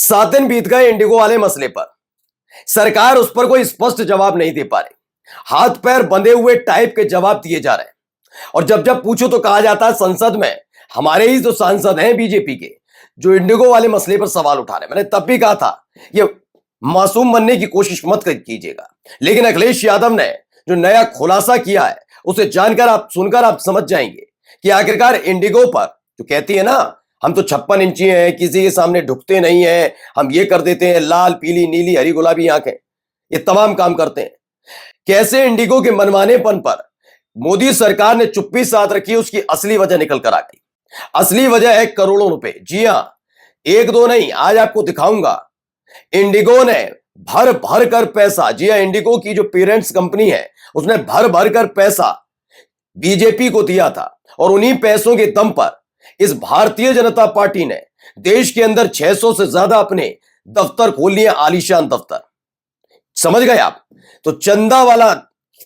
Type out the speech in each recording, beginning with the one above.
7 दिन बीत गए इंडिगो वाले मसले पर। सरकार उस पर कोई स्पष्ट जवाब नहीं दे पा रही। हाथ पैर बंधे हुए टाइप के जवाब दिए जा रहे हैं और जब जब पूछो तो कहा जाता है संसद में हमारे ही तो सांसद हैं बीजेपी के जो इंडिगो वाले मसले पर सवाल उठा रहे हैं। मैंने तब भी कहा था ये मासूम बनने की कोशिश मत कीजिएगा, लेकिन अखिलेश यादव ने जो नया खुलासा किया है उसे जानकर आप सुनकर आप समझ जाएंगे कि आखिरकार इंडिगो पर जो कहती है ना हम तो 56 इंची हैं, किसी के सामने ढुकते नहीं हैं, हम ये कर देते हैं, लाल पीली नीली हरी गुलाबी आंखें, ये तमाम काम करते हैं। कैसे इंडिगो के मनमानेपन पर मोदी सरकार ने चुप्पी साध रखी, उसकी असली वजह निकल कर आ गई। असली वजह है करोड़ों रुपए। जी हां, एक दो नहीं, आज आपको दिखाऊंगा। इंडिगो ने भर भर कर पैसा, जी हां, इंडिगो की जो पेरेंट्स कंपनी है उसने भर भर कर पैसा बीजेपी को दिया था और उन्हीं पैसों के दम पर इस भारतीय जनता पार्टी ने देश के अंदर 600 से ज्यादा अपने दफ्तर खोल लिए, आलीशान दफ्तर। समझ गए आप? तो चंदा वाला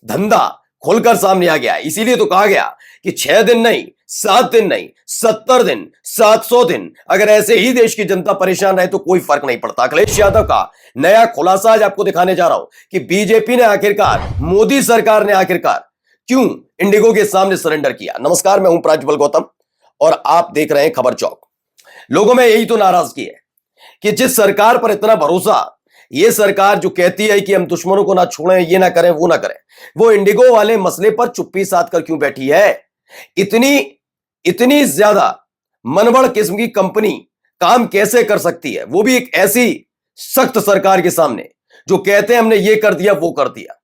धंधा खोलकर सामने आ गया। इसीलिए तो कहा गया कि 6 दिन नहीं, 7 दिन नहीं, 70 दिन, 700 दिन अगर ऐसे ही देश की जनता परेशान रहे तो कोई फर्क नहीं पड़ता। अखिलेश यादव का नया खुलासा आज आपको दिखाने जा रहा हूं कि बीजेपी ने आखिरकार, मोदी सरकार ने आखिरकार क्यों इंडिगो के सामने सरेंडर किया। नमस्कार, मैं हूं प्राज्वल गौतम और आप देख रहे हैं खबर चौक। लोगों में यही तो नाराजगी है कि जिस सरकार पर इतना भरोसा, ये सरकार जो कहती है कि हम दुश्मनों को ना छोड़ें, ये ना करें, वो ना करें, वो इंडिगो वाले मसले पर चुप्पी साध कर क्यों बैठी है। इतनी ज्यादा मनबड़ किस्म की कंपनी काम कैसे कर सकती है, वो भी एक ऐसी सख्त सरकार के सामने जो कहते हैं हमने ये कर दिया वो कर दिया।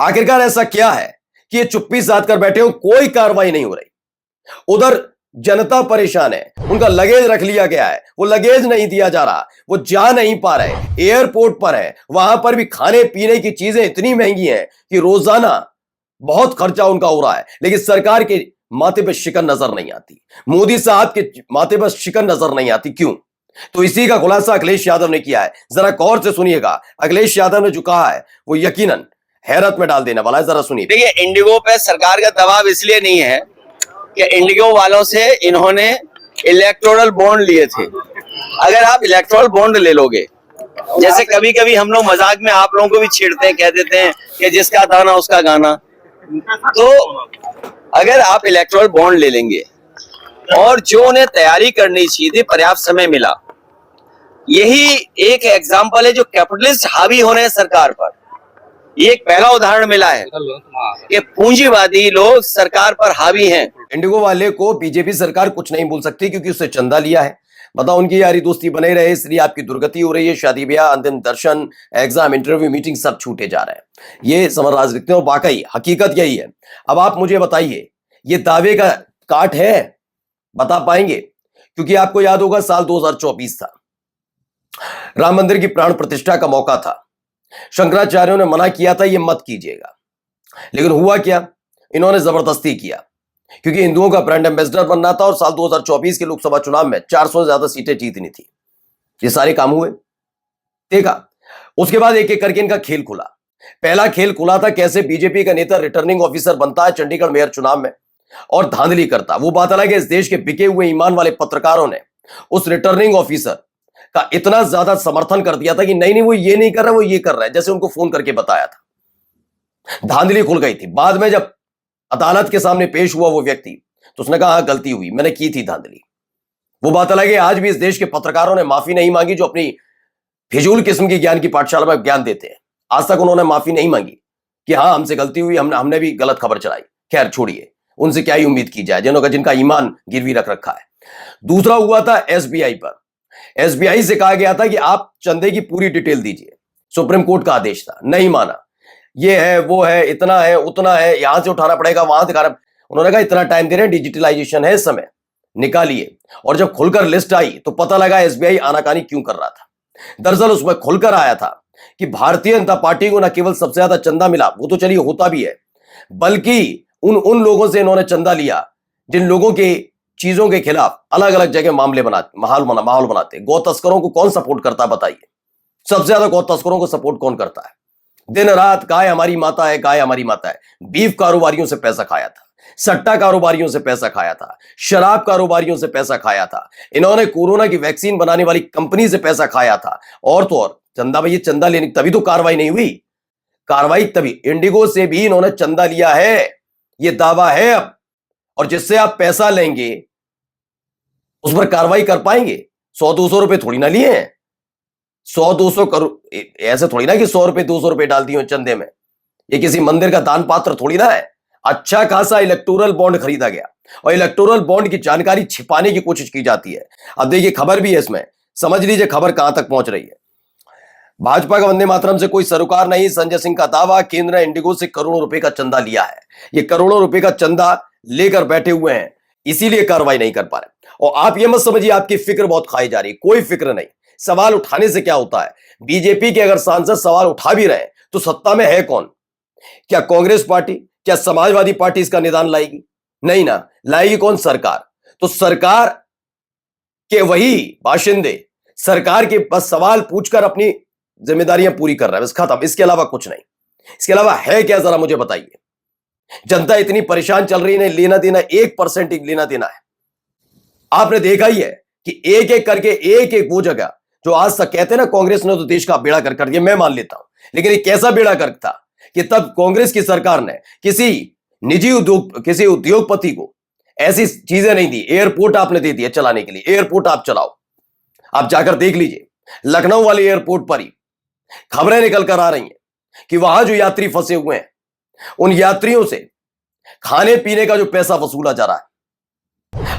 आखिरकार ऐसा क्या है कि ये चुप्पी साध कर बैठे हो, कोई कार्रवाई नहीं हो रही। उधर जनता परेशान है, उनका लगेज रख लिया गया है, वो लगेज नहीं दिया जा रहा, वो जा नहीं पा रहे, एयरपोर्ट पर है, वहां पर भी खाने पीने की चीजें इतनी महंगी हैं कि रोजाना बहुत खर्चा उनका हो रहा है, लेकिन सरकार के माथे पर शिकन नजर नहीं आती, मोदी साहब के माथे पर शिकन नजर नहीं आती। क्यों? तो इसी का खुलासा अखिलेश यादव ने किया है। जरा गौर से सुनिएगा, अखिलेश यादव ने जो कहा है वो यकीनन हैरत में डाल देने वाला है। जरा सुनिए। देखिए, इंडिगो पे सरकार का दबाव इसलिए नहीं है कि इंडिगो वालों से इन्होंने इलेक्टोरल बॉन्ड लिए थे। अगर आप इलेक्टोरल बॉन्ड ले लोगे, जैसे कभी कभी हम लोग मजाक में आप लोगों को भी छेड़ते हैं, कह देते हैं कि जिसका दाना उसका गाना, तो अगर आप इलेक्टोरल बॉन्ड ले लेंगे और जो उन्हें तैयारी करनी चाहिए थी पर्याप्त समय मिला, यही एक एग्जाम्पल है जो कैपिटलिस्ट हावी होने हैं सरकार पर। ये एक पहला उदाहरण मिला है कि पूंजीवादी लोग सरकार पर हावी हैं। इंडिगो वाले को बीजेपी सरकार कुछ नहीं बोल सकती क्योंकि उससे चंदा लिया है। बताओ, उनकी यारी दोस्ती बने रहे, इसलिए आपकी दुर्गति हो रही है। शादी ब्याह, अंतिम दर्शन, एग्जाम, इंटरव्यू, मीटिंग सब छूटे जा रहे हैं। ये समर राजनीति और वाकई हकीकत यही है। अब आप मुझे बताइए, ये दावे का काट है? बता पाएंगे? क्योंकि आपको याद होगा साल 2024 था, राम मंदिर की प्राण प्रतिष्ठा का मौका था। शंकराचार्यों ने मना किया था ये मत कीजिएगा, लेकिन हुआ क्या, इन्होंने जबरदस्ती किया क्योंकि हिंदुओं का ब्रांड एम्बेसडर बनना था और साल 2024 के लोकसभा चुनाव में 400 से ज्यादा सीटें जीतनी थी। ये सारे काम हुए, देखा। उसके बाद एक एक करके इनका खेल खुला। पहला खेल खुला था कैसे बीजेपी का नेता रिटर्निंग ऑफिसर बनता है चंडीगढ़ मेयर चुनाव में और धांधली करता। वो बात अलग है, इस देश के बिके हुए ईमान वाले पत्रकारों ने उस रिटर्निंग ऑफिसर का इतना ज्यादा समर्थन कर दिया था कि नहीं नहीं वो ये नहीं कर रहा, वो ये कर रहा है, जैसे उनको फोन करके बताया था। धांधली खुल गई थी। बाद में जब अदालत के सामने पेश हुआ वो व्यक्ति, तो उसने कहा हाँ गलती हुई, मैंने की थी धांधली। वो बात अलग है, आज भी इस देश के पत्रकारों ने माफी नहीं मांगी जो अपनी फिजूल किस्म की ज्ञान की पाठशाला में ज्ञान देते हैं। आज तक उन्होंने माफी नहीं मांगी कि हाँ हमसे गलती हुई, हमने भी गलत खबर चलाई। खैर छोड़िए, उनसे क्या ही उम्मीद की जाए जिनका ईमान गिरवी रख रखा है। दूसरा हुआ था एसबीआई पर। एसबीआई से कहा गया था कि आप चंदे की पूरी डिटेल दीजिए। सुप्रीम कोर्ट का आदेश था, नहीं माना। ये है, वो है, इतना है, उतना है, यहां से उठाना पड़ेगा, वहां से दिखाना। उन्होंने कहा इतना टाइम दे रहे हैं, डिजिटलाइजेशन है, इस समय निकालिए। और जब खुलकर लिस्ट आई तो पता लगा एसबीआई आनाकानी क्यों कर रहा था। दरअसल उसमें खुलकर आया था कि भारतीय जनता पार्टी को न केवल सबसे ज्यादा चंदा मिला, वो तो चलिए होता भी है, बल्कि उन लोगों से इन्होंने चंदा लिया जिन लोगों के चीजों के खिलाफ अलग अलग जगह मामले बनाते, माहौल बनाते। गौ तस्करों को कौन सपोर्ट करता है बताइए? सबसे ज्यादा गौ तस्करों को सपोर्ट कौन करता है? दिन रात गाय हमारी माता है, गाय हमारी माता है। बीफ कारोबारियों से पैसा खाया था, सट्टा कारोबारियों से पैसा खाया था, शराब कारोबारियों से पैसा खाया था, इन्होंने कोरोना की वैक्सीन बनाने वाली कंपनी से पैसा खाया था। और तो और चंदा भाई, ये चंदा लेने तभी तो कार्रवाई नहीं हुई। कार्रवाई तभी, इंडिगो से भी इन्होंने चंदा लिया है, ये दावा है अब। और जिससे आप पैसा लेंगे उस पर कार्रवाई कर पाएंगे। 100-200 रुपए थोड़ी ना लिए हैं, 100-200 करोड़ ऐसे थोड़ी ना कि 100 रुपए 200 रुपए डाल दिए चंदे में। ये किसी मंदिर का दान पात्र थोड़ी ना है। अच्छा खासा इलेक्टोरल बॉन्ड खरीदा गया और इलेक्टोरल बॉन्ड की जानकारी छिपाने की कोशिश की जाती है। अब देखिए खबर भी है इसमें, समझ लीजिए खबर कहां तक पहुंच रही है। भाजपा का वंदे मातरम से कोई सरोकार नहीं, संजय सिंह का दावा। केंद्र ने इंडिगो से करोड़ों रुपए का चंदा लिया है। ये करोड़ों रुपए का चंदा लेकर बैठे हुए हैं, इसीलिए कार्रवाई नहीं कर पा रहे। और आप ये मत समझिए आपकी फिक्र बहुत खाई जा रही है, कोई फिक्र नहीं। सवाल उठाने से क्या होता है? बीजेपी के अगर सांसद सवाल उठा भी रहे तो सत्ता में है कौन? क्या कांग्रेस पार्टी, क्या समाजवादी पार्टी इसका निदान लाएगी? नहीं ना, लाएगी कौन? सरकार। तो सरकार के वही बाशिंदे सरकार के बस सवाल पूछकर अपनी जिम्मेदारियां पूरी कर रहे हैं, बस खत्म। इसके अलावा कुछ नहीं। इसके अलावा है क्या, जरा मुझे बताइए। जनता इतनी परेशान चल रही है, लेना देना 1% ही लेना देना है। आपने देखा ही है कि एक एक करके एक एक वो जगह जो आज तक कहते हैं ना कांग्रेस ने तो देश का बेड़ा गर्क कर दिया, मैं मान लेता हूं, लेकिन ये कैसा बेड़ा गर्क था कि तब कांग्रेस की सरकार ने किसी उद्योगपति को ऐसी चीजें नहीं दी। एयरपोर्ट आपने दे दिया चलाने के लिए, एयरपोर्ट आप चलाओ। आप जाकर देख लीजिए, लखनऊ वाले एयरपोर्ट पर ही खबरें निकल कर आ रही हैं कि वहां जो यात्री फंसे हुए हैं उन यात्रियों से खाने पीने का जो पैसा वसूला जा रहा है।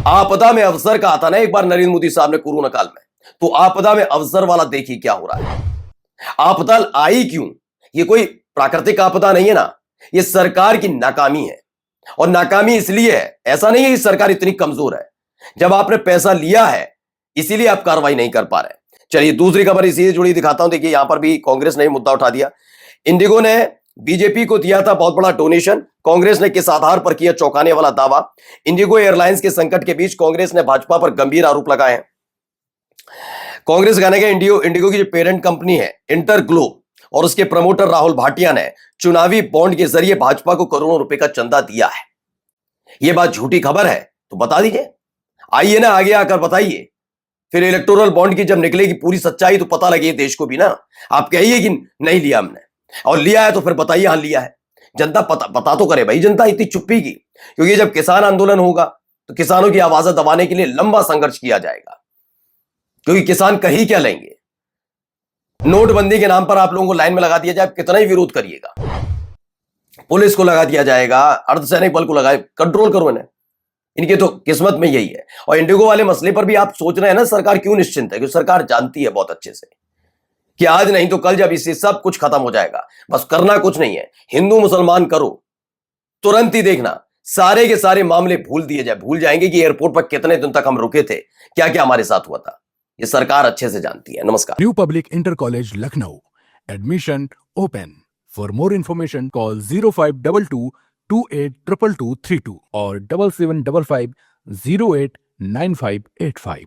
आपदा में अवसर का आता ना एक बार नरेंद्र मोदी साहब ने कोरोना काल में, तो आपदा में अवसर वाला देखिए क्या हो रहा है। आपदा आई क्यों? ये कोई प्राकृतिक आपदा नहीं है ना, ये सरकार की नाकामी है। और नाकामी इसलिए है, ऐसा नहीं है कि सरकार इतनी कमजोर है, जब आपने पैसा लिया है इसीलिए आप कार्रवाई नहीं कर पा रहे। चलिए दूसरी खबर इसी से जुड़ी दिखाता हूं। देखिए यहां पर भी कांग्रेस ने मुद्दा उठा दिया। इंडिगो ने बीजेपी को दिया था बहुत बड़ा डोनेशन, कांग्रेस ने किस आधार पर किया चौंकाने वाला दावा। इंडिगो एयरलाइंस के संकट के बीच कांग्रेस ने भाजपा पर गंभीर आरोप लगाए हैं। कांग्रेस कहने का इंडिगो की जो पेरेंट कंपनी है इंटरग्लोब और उसके प्रमोटर राहुल भाटिया ने चुनावी बॉन्ड के जरिए भाजपा को करोड़ों रुपए का चंदा दिया है। यह बात झूठी खबर है तो बता दीजिए, आइए ना आगे आकर बताइए। फिर इलेक्टोरल बॉन्ड की जब निकलेगी पूरी सच्चाई तो पता लगे देश को भी ना। आप कहिए कि नहीं लिया हमने, और लिया है तो फिर बताइए हाँ लिया है। जनता पता तो करे भाई, जनता इतनी चुप्पी की, क्योंकि जब किसान आंदोलन होगा तो किसानों की आवाजें दबाने के लिए लंबा संघर्ष किया जाएगा, क्योंकि किसान कहीं क्या लेंगे। नोटबंदी के नाम पर आप लोगों को लाइन में लगा दिया जाए, कितना ही विरोध करिएगा, पुलिस को लगा दिया जाएगा, अर्धसैनिक बल को लगाए, कंट्रोल करो इन्हें। इनकी तो किस्मत में यही है। और इंडिगो वाले मसले पर भी आप सोच रहे हैं ना सरकार क्यों निश्चिंत है, क्योंकि सरकार जानती है बहुत अच्छे से कि आज नहीं तो कल जब इससे सब कुछ खत्म हो जाएगा, बस करना कुछ नहीं है, हिंदू मुसलमान करो, तुरंत ही देखना सारे के सारे मामले भूल जाएंगे कि एयरपोर्ट पर कितने दिन तक हम रुके थे, क्या क्या हमारे साथ हुआ था। ये सरकार अच्छे से जानती है। नमस्कार। New public inter college Lucknow, admission open. For more information call 0522 282232 और 7755 089585।